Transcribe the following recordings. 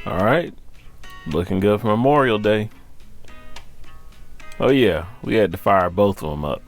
All right, looking good for Memorial Day. Oh yeah, we had to fire both of them up.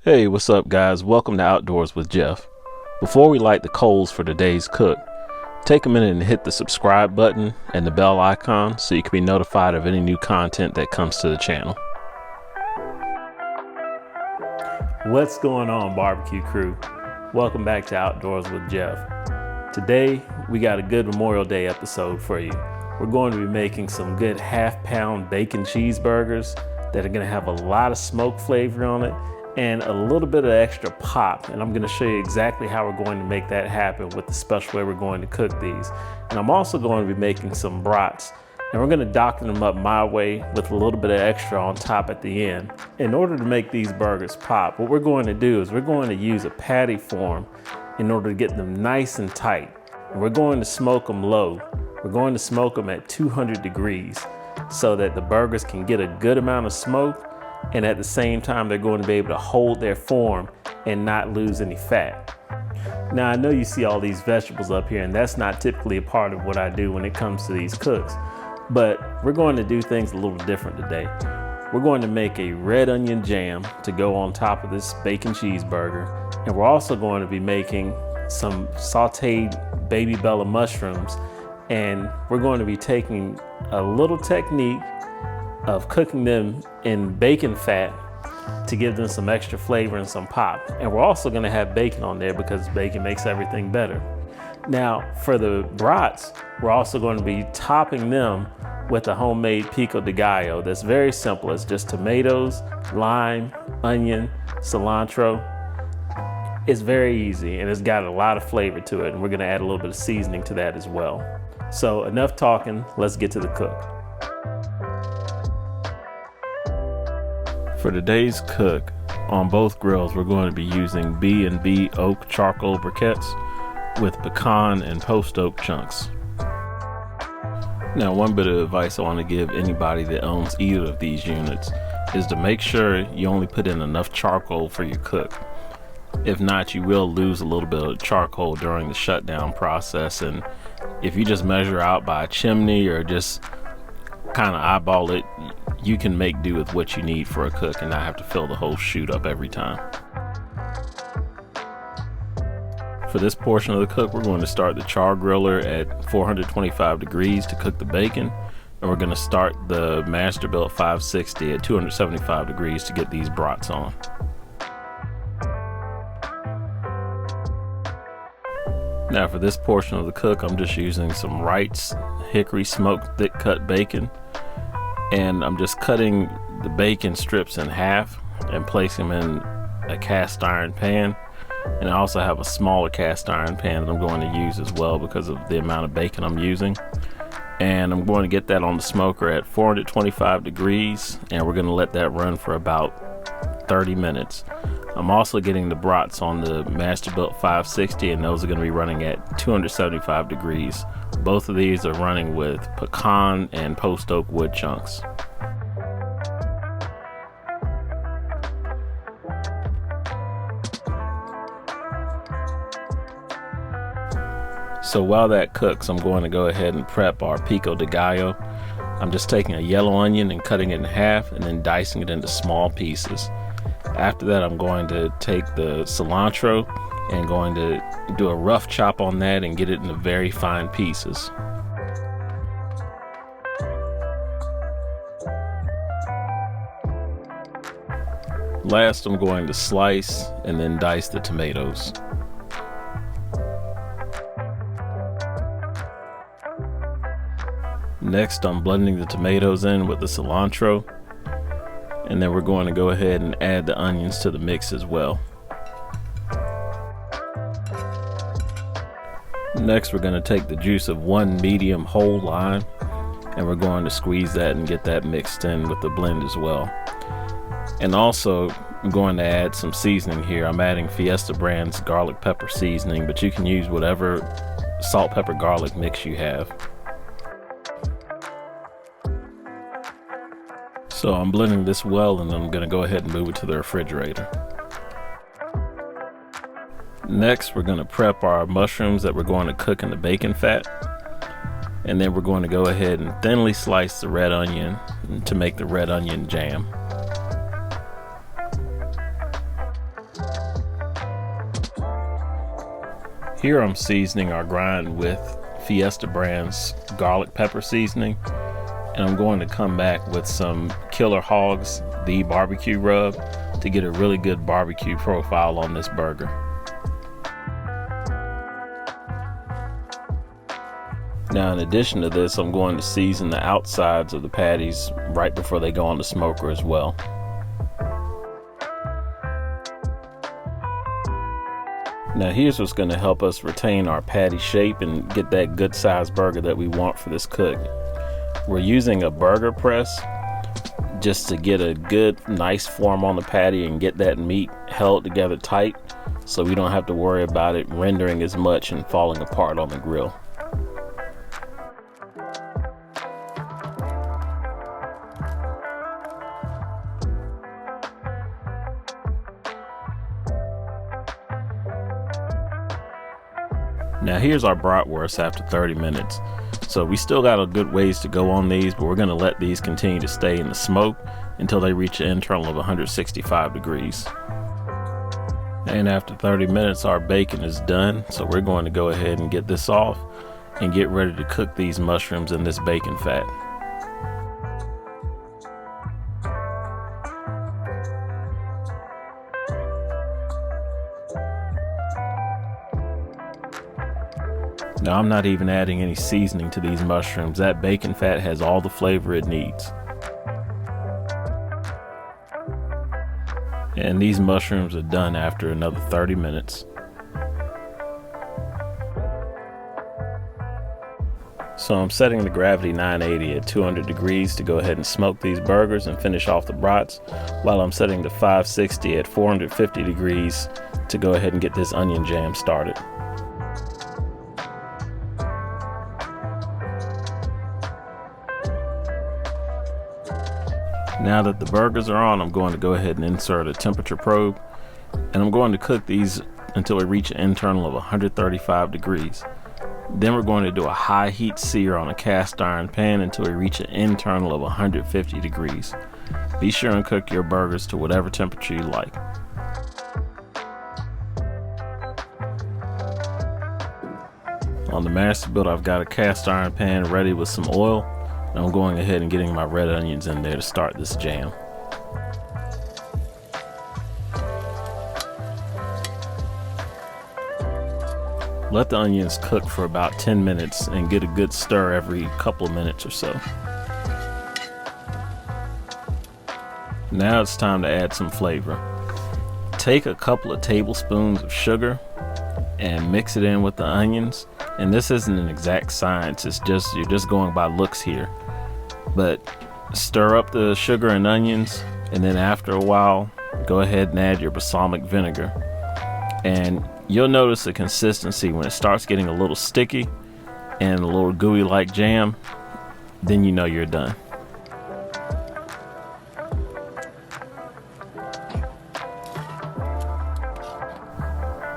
Hey, what's up guys? Welcome to Outdoors with Geoff. Before we light the coals for today's cook, take a minute and hit the subscribe button and the bell icon so you can be notified of any new content that comes to the channel. What's going on, barbecue crew? Welcome back to Outdoors with Geoff. Today we got a good Memorial Day episode for you. We're going to be making some good half-pound bacon cheeseburgers that are going to have a lot of smoke flavor on it and a little bit of extra pop, and I'm going to show you exactly how we're going to make that happen with the special way we're going to cook these. And I'm also going to be making some brats, and we're going to dock them up my way with a little bit of extra on top at the end. In order to make these burgers pop, what we're going to do is we're going to use a patty form in order to get them nice and tight. And we're going to smoke them low. We're going to smoke them at 200 degrees so that the burgers can get a good amount of smoke, and at the same time they're going to be able to hold their form and not lose any fat. Now I know you see all these vegetables up here, and that's not typically a part of what I do when it comes to these cooks, but we're going to do things a little different today. We're going to make a red onion jam to go on top of this bacon cheeseburger, and we're also going to be making some sauteed baby bella mushrooms, and we're going to be taking a little technique of cooking them in bacon fat to give them some extra flavor and some pop. And we're also going to have bacon on there because bacon makes everything better. Now for the brats, we're also going to be topping them with a homemade pico de gallo that's very simple. It's just tomatoes, lime, onion, cilantro. It's very easy and it's got a lot of flavor to it, and we're going to add a little bit of seasoning to that as well. So enough talking, let's get to the cook. For today's cook, on both grills we're going to be using B&B Oak Charcoal Briquettes with pecan and post oak chunks. Now one bit of advice I want to give anybody that owns either of these units is to make sure you only put in enough charcoal for your cook. If not, you will lose a little bit of charcoal during the shutdown process, and if you just measure out by a chimney or just kind of eyeball it, you can make do with what you need for a cook and not have to fill the whole chute up every time. For this portion of the cook, we're going to start the Chargriller at 425 degrees to cook the bacon, and we're going to start the Masterbuilt 560 at 275 degrees to get these brats on. Now for this portion of the cook, I'm just using some Wright's hickory smoked thick cut bacon, and I'm just cutting the bacon strips in half and placing them in a cast iron pan. And I also have a smaller cast iron pan that I'm going to use as well because of the amount of bacon I'm using. And I'm going to get that on the smoker at 425 degrees, and we're going to let that run for about 30 minutes. I'm also getting the brats on the Masterbuilt 560, and those are going to be running at 275 degrees. Both of these are running with pecan and post oak wood chunks. So while that cooks, I'm going to go ahead and prep our pico de gallo. I'm just taking a yellow onion and cutting it in half and then dicing it into small pieces. After that, I'm going to take the cilantro and going to do a rough chop on that and get it into very fine pieces. Last, I'm going to slice and then dice the tomatoes. Next, I'm blending the tomatoes in with the cilantro, and then we're going to go ahead and add the onions to the mix as well. Next, we're going to take the juice of one medium whole lime, and we're going to squeeze that and get that mixed in with the blend as well. And also, I'm going to add some seasoning here. I'm adding Fiesta brand's garlic pepper seasoning, but you can use whatever salt, pepper, garlic mix you have. So I'm blending this well, and I'm going to go ahead and move it to the refrigerator. Next, we're going to prep our mushrooms that we're going to cook in the bacon fat. And then we're going to go ahead and thinly slice the red onion to make the red onion jam. Here I'm seasoning our grind with Fiesta brand's garlic pepper seasoning. And I'm going to come back with some Killer Hogs The BBQ Rub to get a really good barbecue profile on this burger. Now, in addition to this, I'm going to season the outsides of the patties right before they go on the smoker as well. Now, here's what's going to help us retain our patty shape and get that good sized burger that we want for this cook. We're using a burger press just to get a good, nice form on the patty and get that meat held together tight so we don't have to worry about it rendering as much and falling apart on the grill. Now here's our bratwurst after 30 minutes. So we still got a good ways to go on these, but we're going to let these continue to stay in the smoke until they reach an internal of 165 degrees. And after 30 minutes, our bacon is done. So we're going to go ahead and get this off and get ready to cook these mushrooms in this bacon fat. Now I'm not even adding any seasoning to these mushrooms. That bacon fat has all the flavor it needs. And these mushrooms are done after another 30 minutes. So I'm setting the Gravity 980 at 200 degrees to go ahead and smoke these burgers and finish off the brats, while I'm setting the 560 at 450 degrees to go ahead and get this onion jam started. Now that the burgers are on, I'm going to go ahead and insert a temperature probe, and I'm going to cook these until we reach an internal of 135 degrees. Then we're going to do a high heat sear on a cast iron pan until we reach an internal of 150 degrees. Be sure and cook your burgers to whatever temperature you like. On the Masterbuilt, I've got a cast iron pan ready with some oil. I'm going ahead and getting my red onions in there to start this jam. Let the onions cook for about 10 minutes and get a good stir every couple of minutes or so. Now it's time to add some flavor. Take a couple of tablespoons of sugar and mix it in with the onions. And this isn't an exact science, it's just you're just going by looks here. But stir up the sugar and onions, and then after a while, go ahead and add your balsamic vinegar. And you'll notice the consistency when it starts getting a little sticky and a little gooey like jam, then you know you're done.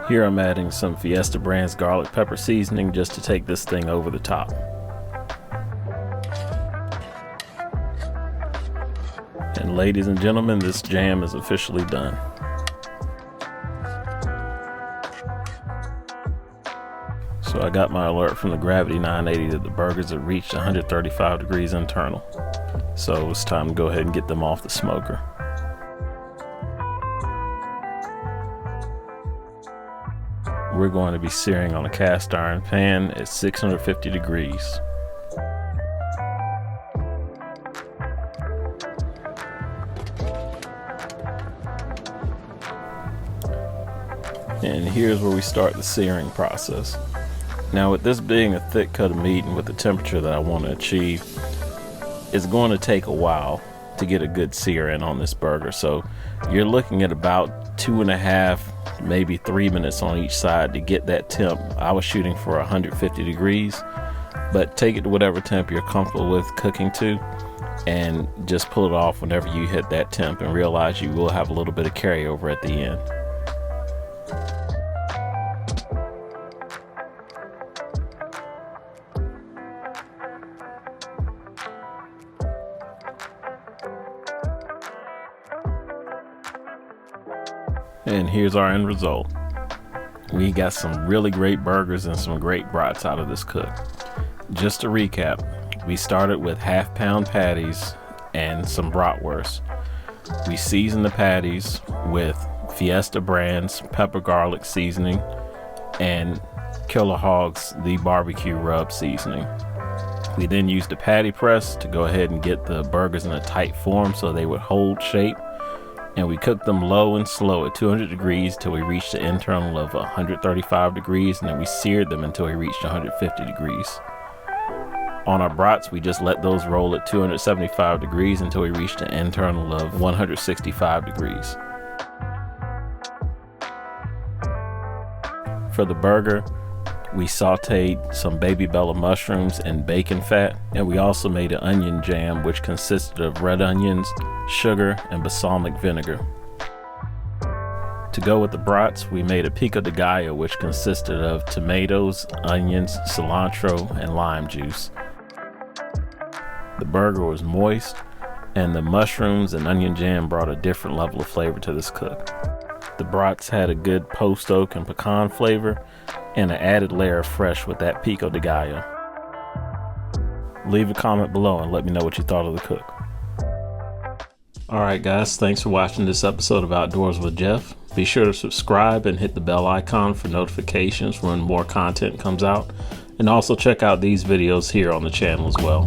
Here I'm adding some Fiesta brand's garlic pepper seasoning just to take this thing over the top. And ladies and gentlemen, this jam is officially done. So I got my alert from the Gravity 980 that the burgers have reached 135 degrees internal. So it's time to go ahead and get them off the smoker. We're going to be searing on a cast iron pan at 650 degrees. And here's where we start the searing process. Now, with this being a thick cut of meat and with the temperature that I want to achieve, it's going to take a while. to get a good sear in on this burger. So you're looking at about 2.5, maybe 3 minutes on each side to get that temp. I was shooting for 150 degrees, but take it to whatever temp you're comfortable with cooking to, and just pull it off whenever you hit that temp, and realize you will have a little bit of carryover at the end. And here's our end result. We got some really great burgers and some great brats out of this cook. Just to recap, we started with half-pound patties and some bratwurst. We seasoned the patties with Fiesta brand's pepper garlic seasoning and Hogs The BBQ Rub seasoning. We then used the patty press to go ahead and get the burgers in a tight form so they would hold shape. And we cooked them low and slow at 200 degrees till we reached the internal of 135 degrees, and then we seared them until we reached 150 degrees. On our brats, we just let those roll at 275 degrees until we reached the internal of 165 degrees. For the burger, we sauteed some baby bella mushrooms and bacon fat, and we also made an onion jam which consisted of red onions, sugar, and balsamic vinegar. To go with the brats, we made a pico de gallo which consisted of tomatoes, onions, cilantro, and lime juice. The burger was moist, and the mushrooms and onion jam brought a different level of flavor to this cook. The brats had a good post oak and pecan flavor, and an added layer of fresh with that pico de gallo. Leave a comment below and let me know what you thought of the cook. Alright guys, thanks for watching this episode of Outdoors with Geoff. Be sure to subscribe and hit the bell icon for notifications when more content comes out, and also check out these videos here on the channel as well.